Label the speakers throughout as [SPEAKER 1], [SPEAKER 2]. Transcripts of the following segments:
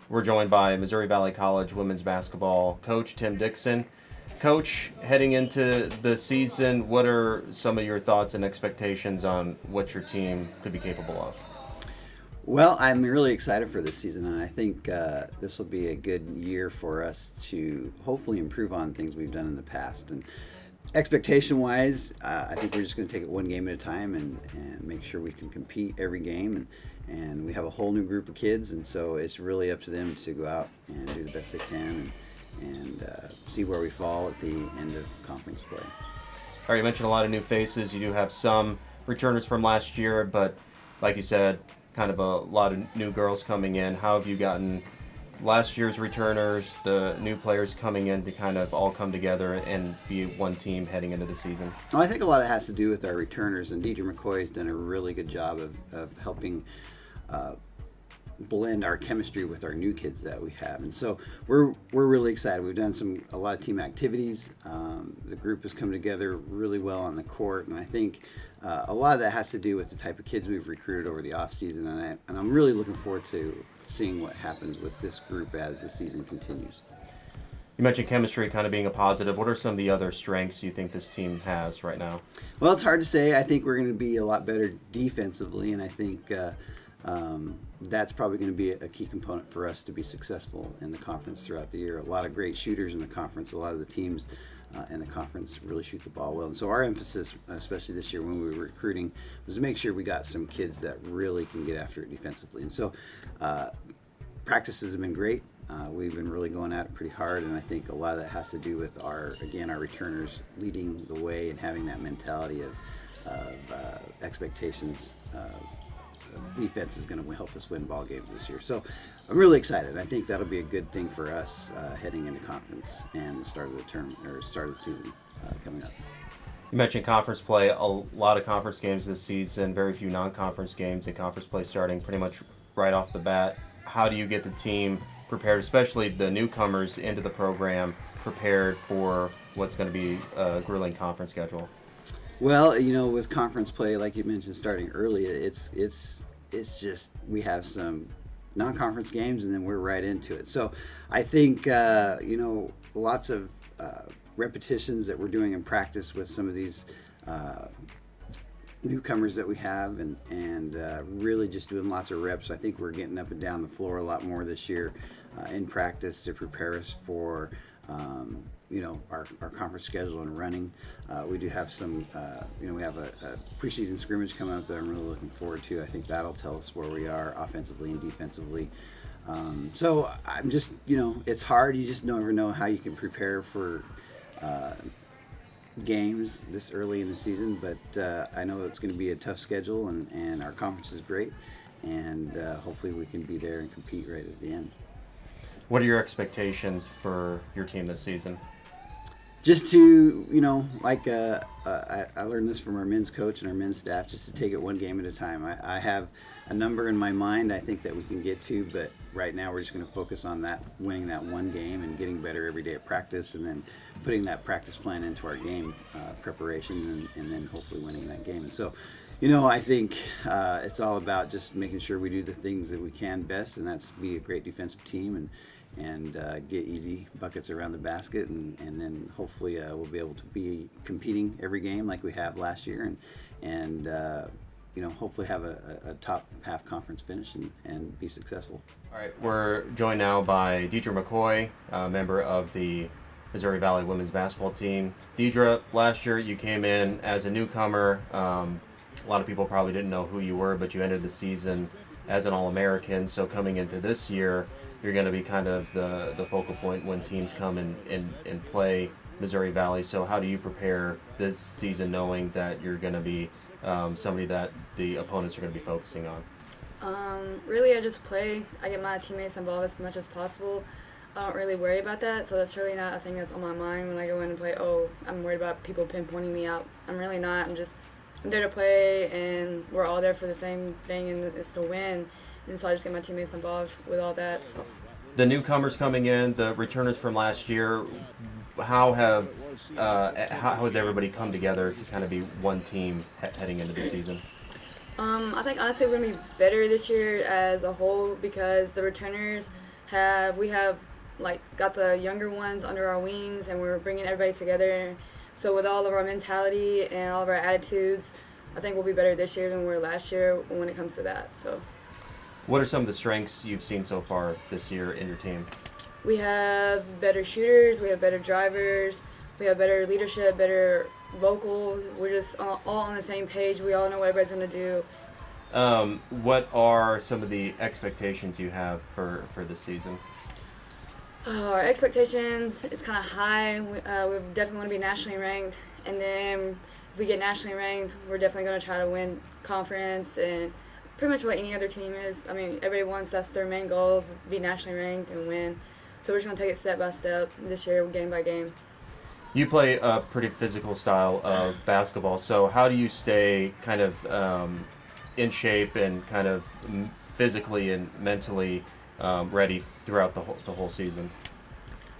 [SPEAKER 1] We're joined by Missouri Valley College women's basketball coach Tim Dixon. Coach, heading into the season, what are some of your thoughts and expectations on what your team could be capable of?
[SPEAKER 2] Well, I'm really excited for this season, and I think this will be a good year for us to hopefully improve on things we've done in the past. And expectation-wise, I think we're just going to take it one game at a time and make sure we can compete every game. And we have a whole new group of kids, and so it's really up to them to go out and do the best they can and see where we fall at the end of conference play.
[SPEAKER 1] All right, you mentioned a lot of new faces. You do have some returners from last year, but like you said, kind of a lot of new girls coming in. How have you gotten last year's returners, the new players coming in to kind of all come together and be one team heading into the season?
[SPEAKER 2] Well, I think a lot of it has to do with our returners, and Mccoy has done a really good job of helping blend our chemistry with our new kids that we have, and so we're really excited. We've done a lot of team activities. The group has come together really well on the court, and I think a lot of that has to do with the type of kids we've recruited over the off season, and I'm really looking forward to seeing what happens with this group as the season continues.
[SPEAKER 1] You mentioned chemistry kind of being a positive. What are some of the other strengths you think this team has right now?
[SPEAKER 2] Well, it's hard to say. I think we're going to be a lot better defensively, and I think that's probably going to be a key component for us to be successful in the conference throughout the year. A lot of great shooters in the conference. A lot of the teams in the conference really shoot the ball well. And so our emphasis, especially this year when we were recruiting, was to make sure we got some kids that really can get after it defensively. And so practices have been great. We've been really going at it pretty hard, and I think a lot of that has to do with our returners leading the way and having that mentality of expectations. Defense is going to help us win ball games this year. So I'm really excited. I think that'll be a good thing for us heading into conference and the start of the term or start of the season coming up.
[SPEAKER 1] You mentioned conference play, a lot of conference games this season, very few non-conference games, and conference play starting pretty much right off the bat. How do you get the team prepared, especially the newcomers into the program, prepared for what's going to be a grueling conference schedule?
[SPEAKER 2] Well, with conference play, like you mentioned, starting early, it's just we have some non-conference games, and then we're right into it. So I think lots of repetitions that we're doing in practice with some of these newcomers that we have, and really just doing lots of reps. I think we're getting up and down the floor a lot more this year in practice to prepare us for our conference schedule and running. We do have some, we have a preseason scrimmage coming up that I'm really looking forward to. I think that'll tell us where we are offensively and defensively. So I'm just, it's hard. You just never know how you can prepare for games this early in the season, but I know it's going to be a tough schedule, and our conference is great, and hopefully we can be there and compete right at the end.
[SPEAKER 1] What are your expectations for your team this season?
[SPEAKER 2] Just to, I learned this from our men's coach and our men's staff, just to take it one game at a time. I have a number in my mind I think that we can get to, but right now we're just going to focus on that, winning that one game and getting better every day at practice, and then putting that practice plan into our game preparation, and then hopefully winning that game. And so, I think it's all about just making sure we do the things that we can best, and that's be a great defensive team and get easy buckets around the basket, and then hopefully we'll be able to be competing every game like we have last year, and hopefully have a top half conference finish and be successful.
[SPEAKER 1] All right, we're joined now by Mccoy, a member of the Missouri Valley women's basketball team. Deidre, last year you came in as a newcomer. A lot of people probably didn't know who you were, but you entered the season as an All-American. So coming into this year, you're going to be kind of the focal point when teams come and play Missouri Valley. So how do you prepare this season knowing that you're going to be somebody that the opponents are going to be focusing on?
[SPEAKER 3] Really, I just play. I get my teammates involved as much as possible. I don't really worry about that, so that's really not a thing that's on my mind when I go in and play. Oh, I'm worried about people pinpointing me out. I'm really not. I'm there to play, and we're all there for the same thing, and it's to win. And so I just get my teammates involved with all that. So.
[SPEAKER 1] The newcomers coming in, the returners from last year, how has everybody come together to kind of be one team heading into the season?
[SPEAKER 3] I think honestly we're gonna be better this year as a whole because the returners we have like got the younger ones under our wings and we're bringing everybody together. So with all of our mentality and all of our attitudes, I think we'll be better this year than we were last year when it comes to that. So,
[SPEAKER 1] what are some of the strengths you've seen so far this year in your team?
[SPEAKER 3] we have better shooters, we have better drivers, we have better leadership, better vocal. We're just all on the same page. We all know what everybody's going to do.
[SPEAKER 1] What are some of the expectations you have for this season?
[SPEAKER 3] Our expectations is kind of high. We definitely want to be nationally ranked, and then if we get nationally ranked, we're definitely going to try to win conference and pretty much what any other team is. I mean, everybody wants that's their main goals, be nationally ranked and win. So we're just going to take it step by step this year, game by game.
[SPEAKER 1] You play a pretty physical style of basketball, so how do you stay kind of in shape and kind of physically and mentally ready throughout the whole season?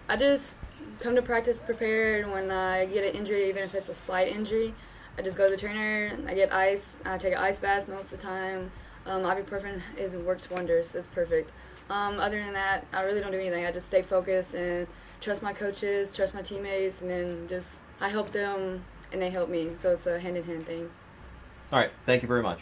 [SPEAKER 3] I just come to practice prepared. When I get an injury, even if it's a slight injury, I just go to the trainer, I get ice, I take an ice bath most of the time. Ibuprofen works wonders. It's perfect. Other than that, I really don't do anything. I just stay focused and trust my coaches, trust my teammates, and then just I help them and they help me. So it's a hand-in-hand thing.
[SPEAKER 1] All right. Thank you very much.